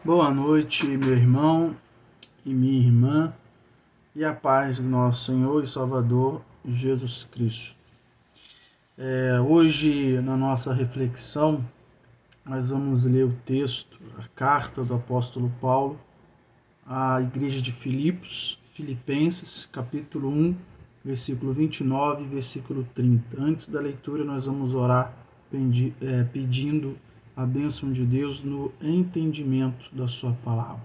Boa noite, meu irmão e minha irmã, e a paz do nosso Senhor e Salvador Jesus Cristo. Hoje, na nossa reflexão, nós vamos ler o texto, a carta do apóstolo Paulo à igreja de Filipos, Filipenses, capítulo 1, versículo 29 e versículo 30. Antes da leitura, nós vamos orar pedindo a bênção de Deus no entendimento da sua palavra.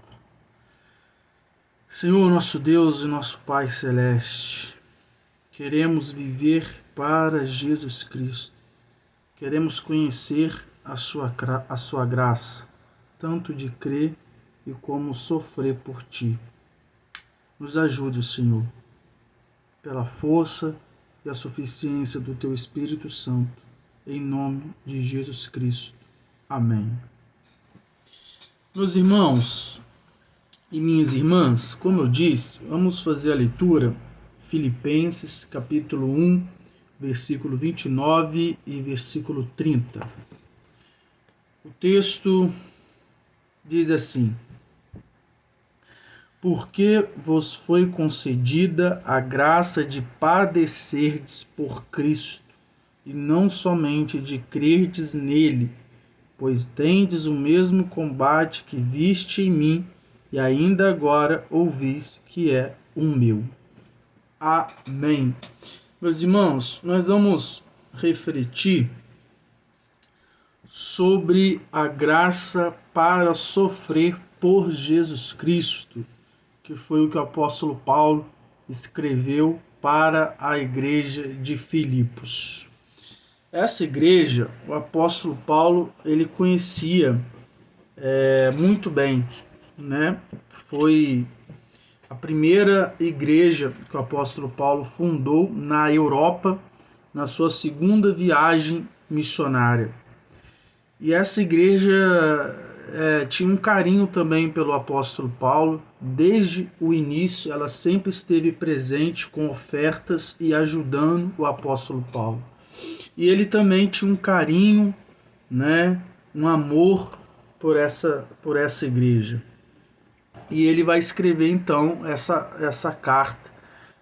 Senhor, nosso Deus e nosso Pai Celeste, queremos viver para Jesus Cristo. Queremos conhecer a sua graça, tanto de crer e como sofrer por Ti. Nos ajude, Senhor, pela força e a suficiência do Teu Espírito Santo, em nome de Jesus Cristo. Amém. Meus irmãos e minhas irmãs, como eu disse, vamos fazer a leitura Filipenses, capítulo 1, versículo 29 e versículo 30. O texto diz assim: Porque vos foi concedida a graça de padecerdes por Cristo, e não somente de crerdes nele, pois tendes o mesmo combate que viste em mim, e ainda agora ouvis que é o meu. Amém. Meus irmãos, nós vamos refletir sobre a graça para sofrer por Jesus Cristo, que foi o que o apóstolo Paulo escreveu para a igreja de Filipos. Essa igreja, o apóstolo Paulo, ele conhecia muito bem, né? Foi a primeira igreja que o apóstolo Paulo fundou na Europa, na sua segunda viagem missionária. E essa igreja tinha um carinho também pelo apóstolo Paulo. Desde o início, ela sempre esteve presente com ofertas e ajudando o apóstolo Paulo. E ele também tinha um carinho, né, um amor por essa igreja. E ele vai escrever então essa carta.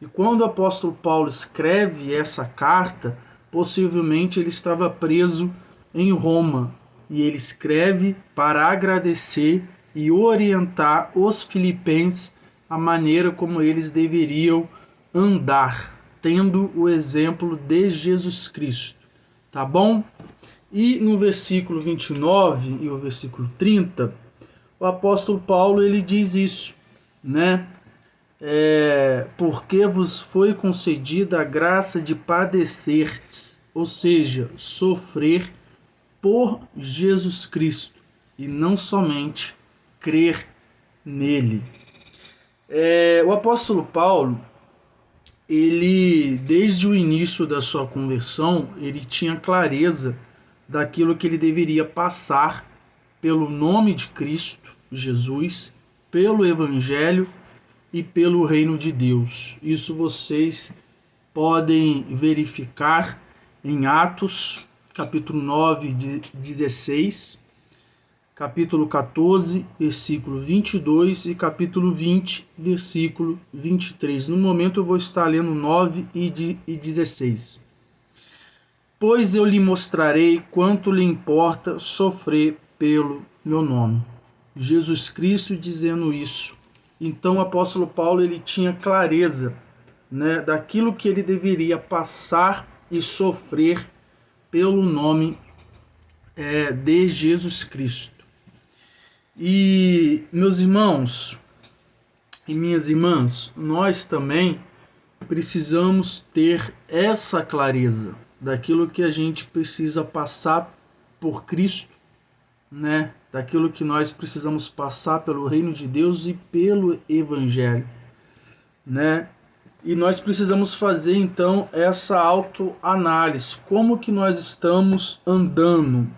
E quando o apóstolo Paulo escreve essa carta, possivelmente ele estava preso em Roma. E ele escreve para agradecer e orientar os filipenses a maneira como eles deveriam andar, tendo o exemplo de Jesus Cristo. Tá bom? E no versículo 29 e o versículo 30, o apóstolo Paulo ele diz isso, né? Porque vos foi concedida a graça de padecerdes, ou seja, sofrer por Jesus Cristo e não somente crer nele. O apóstolo Paulo, ele desde o início da sua conversão, ele tinha clareza daquilo que ele deveria passar pelo nome de Cristo, Jesus, pelo Evangelho e pelo reino de Deus. Isso vocês podem verificar em Atos, capítulo 9, 16, capítulo 14, versículo 22 e capítulo 20, versículo 23. No momento eu vou estar lendo 9 e 16. Pois eu lhe mostrarei quanto lhe importa sofrer pelo meu nome. Jesus Cristo dizendo isso. Então o apóstolo Paulo ele tinha clareza, né, daquilo que ele deveria passar e sofrer pelo nome de Jesus Cristo. E meus irmãos e minhas irmãs, nós também precisamos ter essa clareza daquilo que a gente precisa passar por Cristo, né? Daquilo que nós precisamos passar pelo reino de Deus e pelo Evangelho, né? E nós precisamos fazer então essa autoanálise, como que nós estamos andando,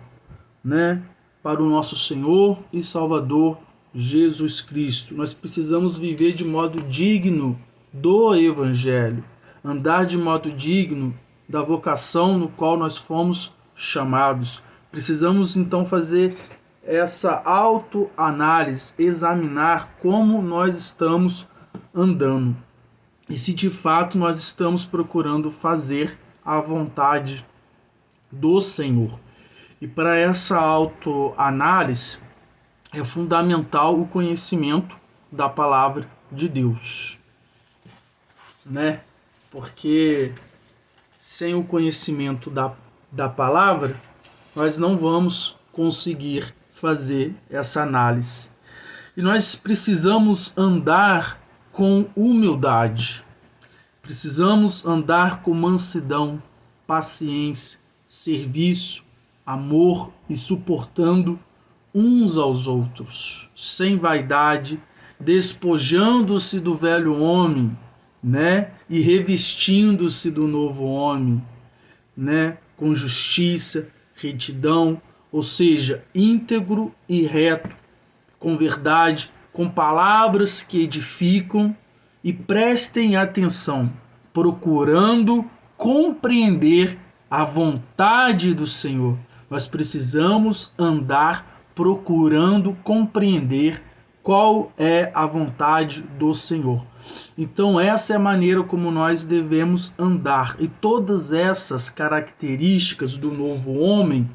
né, para o nosso Senhor e Salvador Jesus Cristo. Nós precisamos viver de modo digno do Evangelho, andar de modo digno da vocação no qual nós fomos chamados. Precisamos então fazer essa autoanálise, examinar como nós estamos andando e se de fato nós estamos procurando fazer a vontade do Senhor. E para essa autoanálise é fundamental o conhecimento da palavra de Deus, né? Porque sem o conhecimento da palavra, nós não vamos conseguir fazer essa análise. E nós precisamos andar com humildade, precisamos andar com mansidão, paciência, serviço, amor e suportando uns aos outros, sem vaidade, despojando-se do velho homem, né, e revestindo-se do novo homem, né, com justiça, retidão, ou seja, íntegro e reto, com verdade, com palavras que edificam, e prestem atenção, procurando compreender a vontade do Senhor. Nós precisamos andar procurando compreender qual é a vontade do Senhor. Então essa é a maneira como nós devemos andar. E todas essas características do novo homem,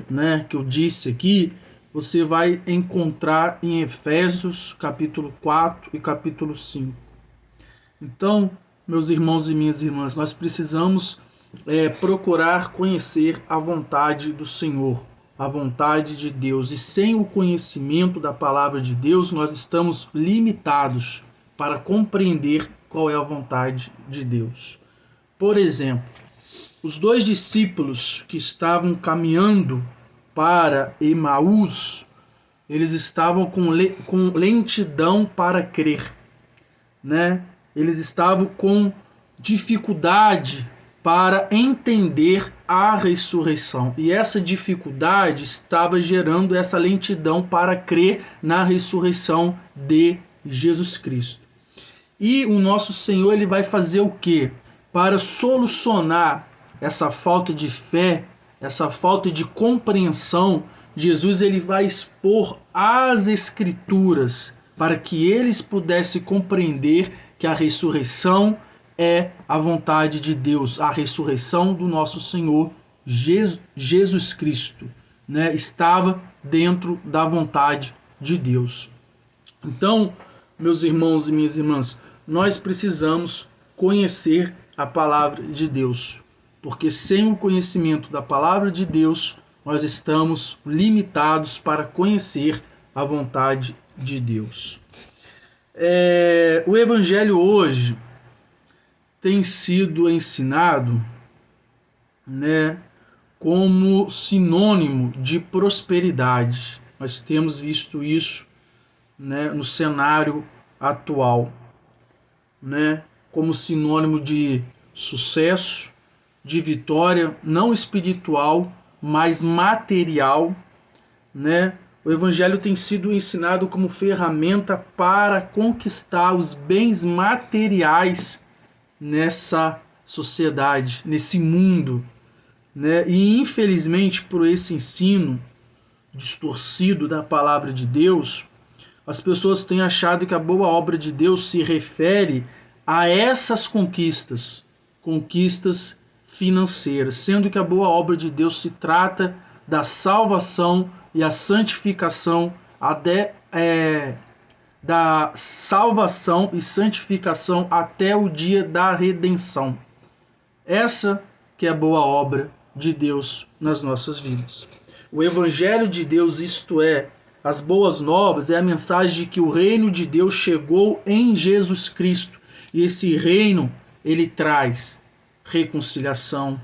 né, que eu disse aqui, você vai encontrar em Efésios capítulo 4 e capítulo 5. Então, meus irmãos e minhas irmãs, nós precisamos procurar conhecer a vontade do Senhor, a vontade de Deus. E sem o conhecimento da palavra de Deus, nós estamos limitados para compreender qual é a vontade de Deus. Por exemplo, os dois discípulos que estavam caminhando para Emaús, eles estavam com lentidão para crer, né? Eles estavam com dificuldade para entender a ressurreição. E essa dificuldade estava gerando essa lentidão para crer na ressurreição de Jesus Cristo. E o nosso Senhor, ele vai fazer o quê? Para solucionar essa falta de fé, essa falta de compreensão, Jesus ele vai expor as Escrituras para que eles pudessem compreender que a ressurreição é a vontade de Deus, a ressurreição do nosso Senhor Jesus Cristo, né? Estava dentro da vontade de Deus. Então, meus irmãos e minhas irmãs, nós precisamos conhecer a palavra de Deus, porque sem o conhecimento da palavra de Deus, nós estamos limitados para conhecer a vontade de Deus. O Evangelho hoje tem sido ensinado, né, como sinônimo de prosperidade. Nós temos visto isso, né, no cenário atual, né, como sinônimo de sucesso, de vitória, não espiritual, mas material, né? O Evangelho tem sido ensinado como ferramenta para conquistar os bens materiais nessa sociedade, nesse mundo, né? E infelizmente, por esse ensino distorcido da palavra de Deus, as pessoas têm achado que a boa obra de Deus se refere a essas conquistas financeiras, sendo que a boa obra de Deus se trata da salvação e a santificação, da salvação e santificação até o dia da redenção. Essa que é a boa obra de Deus nas nossas vidas. O Evangelho de Deus, isto é, as boas novas, é a mensagem de que o reino de Deus chegou em Jesus Cristo. E esse reino, ele traz reconciliação,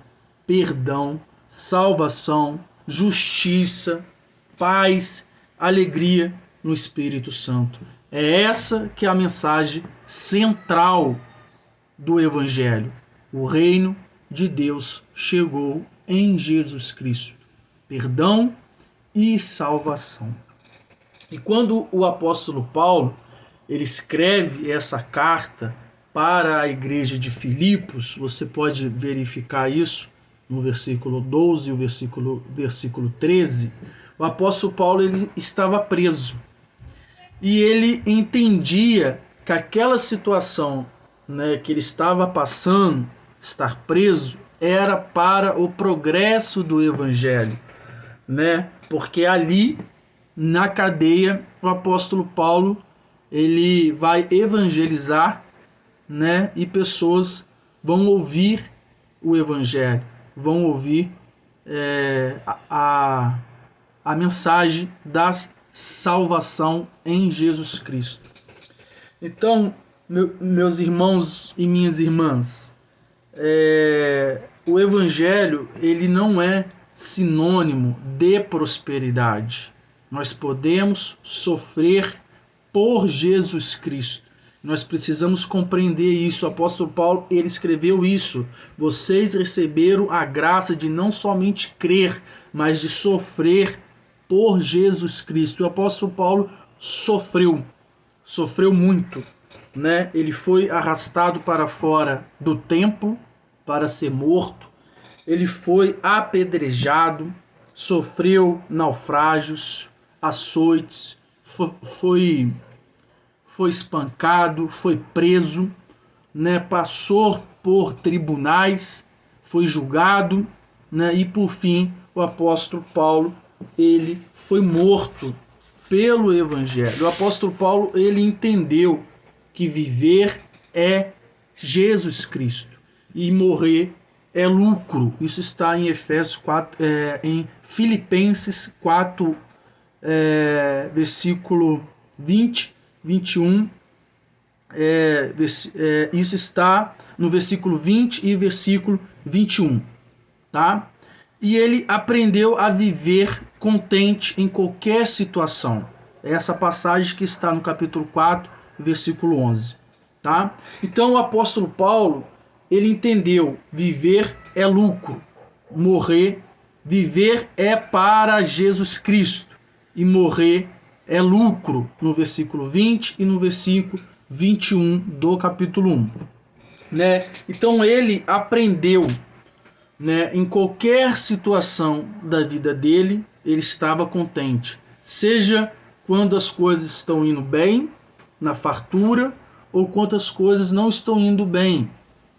perdão, salvação, justiça, paz, alegria no Espírito Santo. É essa que é a mensagem central do Evangelho. O reino de Deus chegou em Jesus Cristo. Perdão e salvação. E quando o apóstolo Paulo ele escreve essa carta para a igreja de Filipos, você pode verificar isso no versículo 12 e o versículo 13, O apóstolo Paulo ele estava preso e ele entendia que aquela situação, né, que ele estava passando, estar preso, era para o progresso do evangelho, né? Porque ali na cadeia o apóstolo Paulo ele vai evangelizar, né? E pessoas vão ouvir o evangelho, vão ouvir a mensagem da salvação em Jesus Cristo. Então, meus irmãos e minhas irmãs, o evangelho ele não é sinônimo de prosperidade. Nós podemos sofrer por Jesus Cristo. Nós precisamos compreender isso. O apóstolo Paulo ele escreveu isso. Vocês receberam a graça de não somente crer, mas de sofrer por Jesus Cristo. O apóstolo Paulo sofreu muito, né? Ele foi arrastado para fora do templo para ser morto. Ele foi apedrejado, sofreu naufrágios, açoites, foi espancado, foi preso, né? Passou por tribunais, foi julgado, né? E por fim o apóstolo Paulo ele foi morto pelo evangelho. O apóstolo Paulo ele entendeu que viver é Jesus Cristo e morrer é lucro. Isso está em Efésios 4, em Filipenses 4, versículo 20, 21. Isso está no versículo 20 e versículo 21, tá? E ele aprendeu a viver contente em qualquer situação. Essa passagem que está no capítulo 4, versículo 11, tá? Então o apóstolo Paulo, ele entendeu, viver é lucro, viver é para Jesus Cristo e morrer é lucro, no versículo 20 e no versículo 21 do capítulo 1, né? Então ele aprendeu, né, em qualquer situação da vida dele, ele estava contente, seja quando as coisas estão indo bem, na fartura, ou quando as coisas não estão indo bem,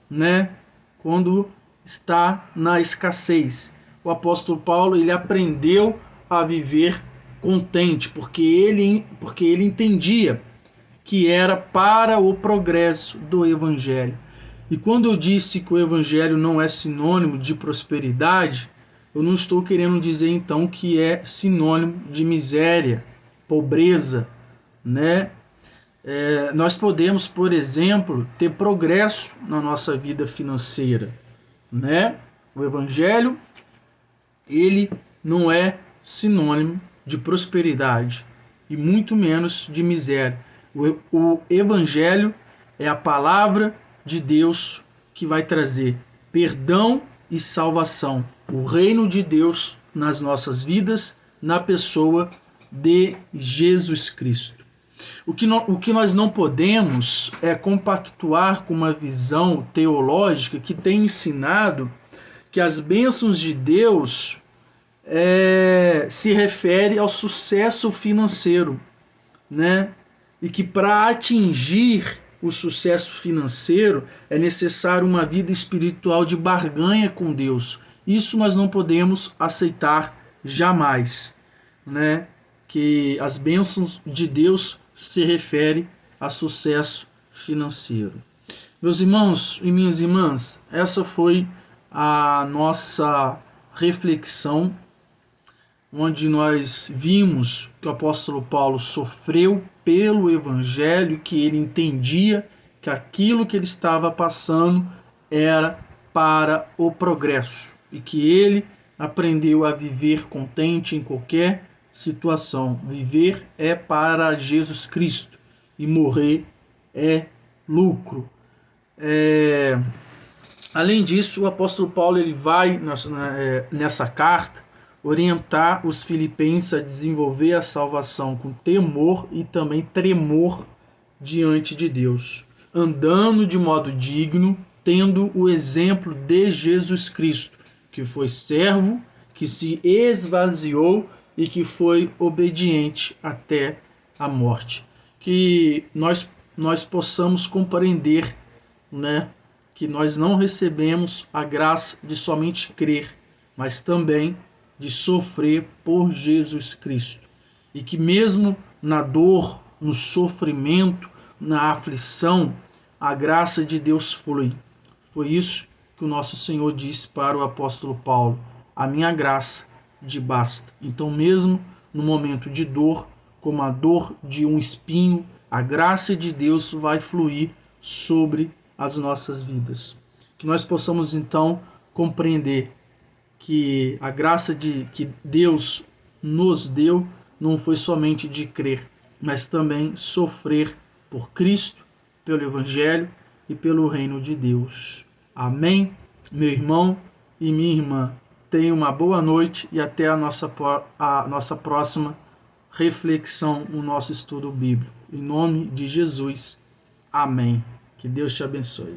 né, quando está na escassez. O apóstolo Paulo ele aprendeu a viver contente, porque ele entendia que era para o progresso do evangelho. E quando eu disse que o evangelho não é sinônimo de prosperidade, eu não estou querendo dizer então que é sinônimo de miséria, pobreza, né? Nós podemos, por exemplo, ter progresso na nossa vida financeira, né? O evangelho ele não é sinônimo de prosperidade e muito menos de miséria. O evangelho é a palavra de Deus que vai trazer perdão e salvação, o reino de Deus nas nossas vidas, na pessoa de Jesus Cristo. O que nós não podemos é compactuar com uma visão teológica que tem ensinado que as bênçãos de Deus se refere ao sucesso financeiro, né? E que para atingir o sucesso financeiro é necessário uma vida espiritual de barganha com Deus. Isso nós não podemos aceitar jamais, né? Que as bênçãos de Deus se refere a sucesso financeiro. Meus irmãos e minhas irmãs, essa foi a nossa reflexão, onde nós vimos que o apóstolo Paulo sofreu pelo evangelho, que ele entendia que aquilo que ele estava passando era para o progresso e que ele aprendeu a viver contente em qualquer situação. Viver é para Jesus Cristo e morrer é lucro. Além disso, o apóstolo Paulo ele vai nessa carta orientar os filipenses a desenvolver a salvação com temor e também tremor diante de Deus, andando de modo digno, tendo o exemplo de Jesus Cristo, que foi servo, que se esvaziou e que foi obediente até a morte. Que nós possamos compreender, né, que nós não recebemos a graça de somente crer, mas também de sofrer por Jesus Cristo. E que mesmo na dor, no sofrimento, na aflição, a graça de Deus flui. Foi isso que o nosso Senhor disse para o apóstolo Paulo: a minha graça te basta. Então, mesmo no momento de dor, como a dor de um espinho, a graça de Deus vai fluir sobre as nossas vidas. Que nós possamos então compreender que a graça que Deus nos deu não foi somente de crer, mas também sofrer por Cristo, pelo Evangelho e pelo reino de Deus. Amém? Meu irmão e minha irmã, tenha uma boa noite e até a nossa próxima reflexão no nosso estudo bíblico. Em nome de Jesus. Amém. Que Deus te abençoe.